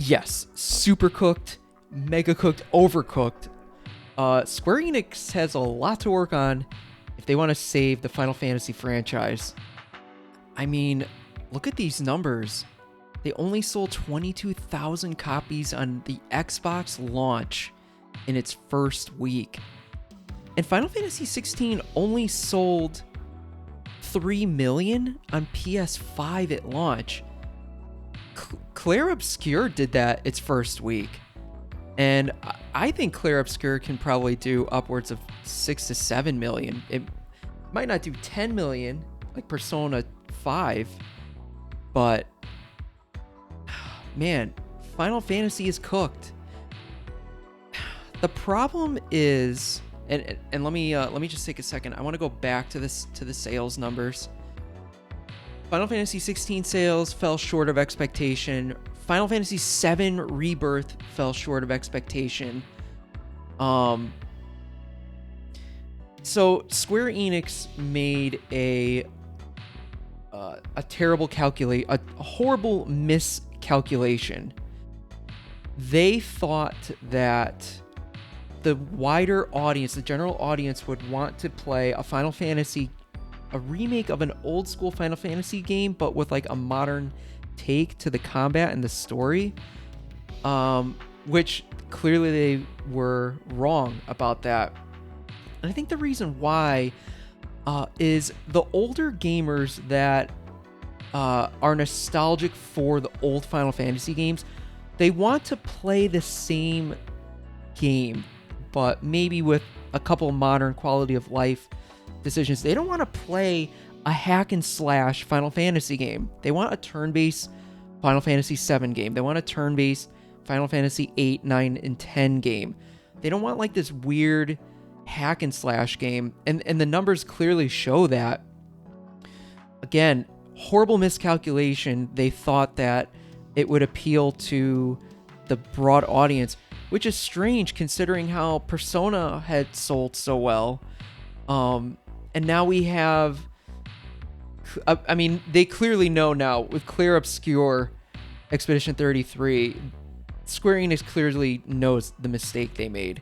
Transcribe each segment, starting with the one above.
Yes, super cooked, mega cooked, overcooked. Square Enix has a lot to work on if they want to save the Final Fantasy franchise. I mean, look at these numbers. They only sold 22,000 copies on the Xbox launch in its first week. And Final Fantasy 16 only sold 3 million on PS5 at launch. Claire Obscure did that its first week. And I think Claire Obscure can probably do upwards of 6 to 7 million. It might not do 10 million like Persona 5, but man, Final Fantasy is cooked. The problem is, and let me just take a second. I want to go back to the sales numbers. Final Fantasy 16 sales fell short of expectation. Final Fantasy 7 Rebirth fell short of expectation. So Square Enix made a terrible a horrible miscalculation. They thought that the wider audience, the general audience, would want to play a remake of an old school Final Fantasy game, but with like a modern take to the combat and the story, which clearly they were wrong about that. And I think the reason why is the older gamers that are nostalgic for the old Final Fantasy games, they want to play the same game, but maybe with a couple modern quality of life decisions. They don't want to play a hack and slash Final Fantasy game. They want a turn-based Final Fantasy 7 game. They want a turn-based Final Fantasy 8, 9, and 10 game. They don't want like this weird hack and slash game. And the numbers clearly show that. Again, horrible miscalculation. They thought that it would appeal to the broad audience, which is strange considering how Persona had sold so well. And now we have, I mean, they clearly know now with Claire Obscure Expedition 33, Square Enix clearly knows the mistake they made.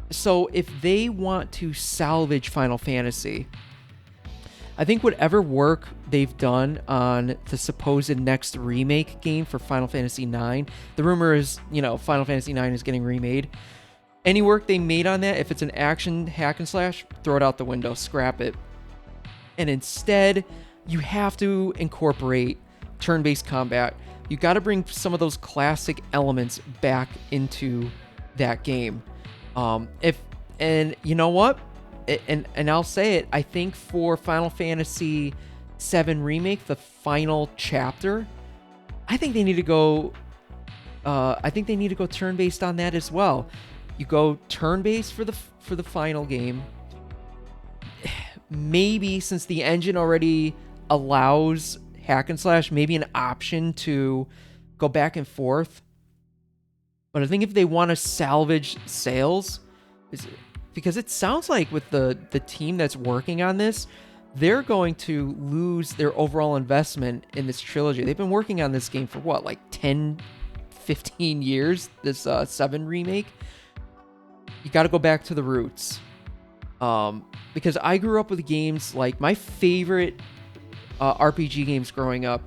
So if they want to salvage Final Fantasy, I think whatever work they've done on the supposed next remake game for Final Fantasy IX, the rumor is, Final Fantasy IX is getting remade. Any work they made on that, if it's an action hack and slash, throw it out the window, scrap it. And instead, you have to incorporate turn-based combat. You got to bring some of those classic elements back into that game. And you know what? And I'll say it. I think for Final Fantasy VII Remake, the final chapter, I think they need to go. Turn-based on that as well. You go turn-based for the final game. Maybe since the engine already allows hack and slash, maybe an option to go back and forth. But I think if they want to salvage sales, because it sounds like with the team that's working on this, they're going to lose their overall investment in this trilogy. They've been working on this game for what, like 10, 15 years, this 7 remake. You got to go back to the roots. Because I grew up with games like my favorite RPG games growing up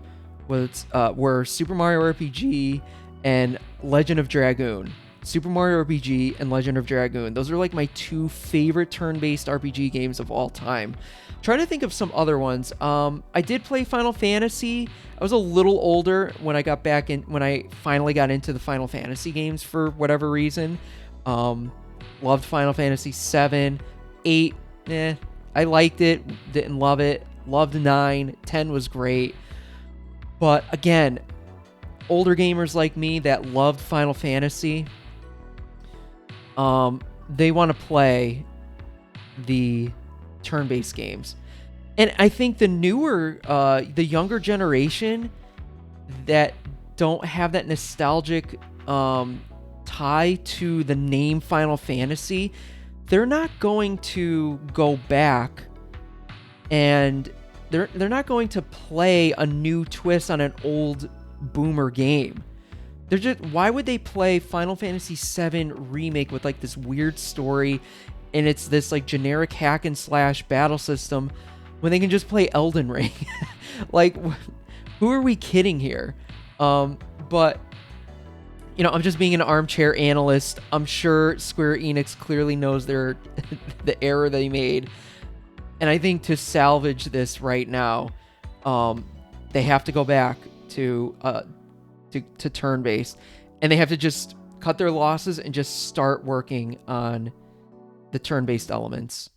were Super Mario RPG and Legend of Dragoon. Super Mario RPG and Legend of Dragoon. Those are like my two favorite turn-based RPG games of all time. Trying to think of some other ones. I did play Final Fantasy. I was a little older when I finally got into the Final Fantasy games for whatever reason. Loved Final Fantasy 7, 8, I liked it, didn't love it. Loved 9, 10 was great. But again, older gamers like me that loved Final Fantasy, they want to play the turn-based games. And I think the younger generation that don't have that nostalgic tie to the name Final Fantasy, they're not going to go back and they're not going to play a new twist on an old boomer game. They're just, why would they play Final Fantasy VII Remake with like this weird story and it's this like generic hack and slash battle system when they can just play Elden Ring? Like, who are we kidding here? But I'm just being an armchair analyst. I'm sure Square Enix clearly knows the error they made, and I think to salvage this right now, they have to go back to turn-based, and they have to just cut their losses and just start working on the turn-based elements.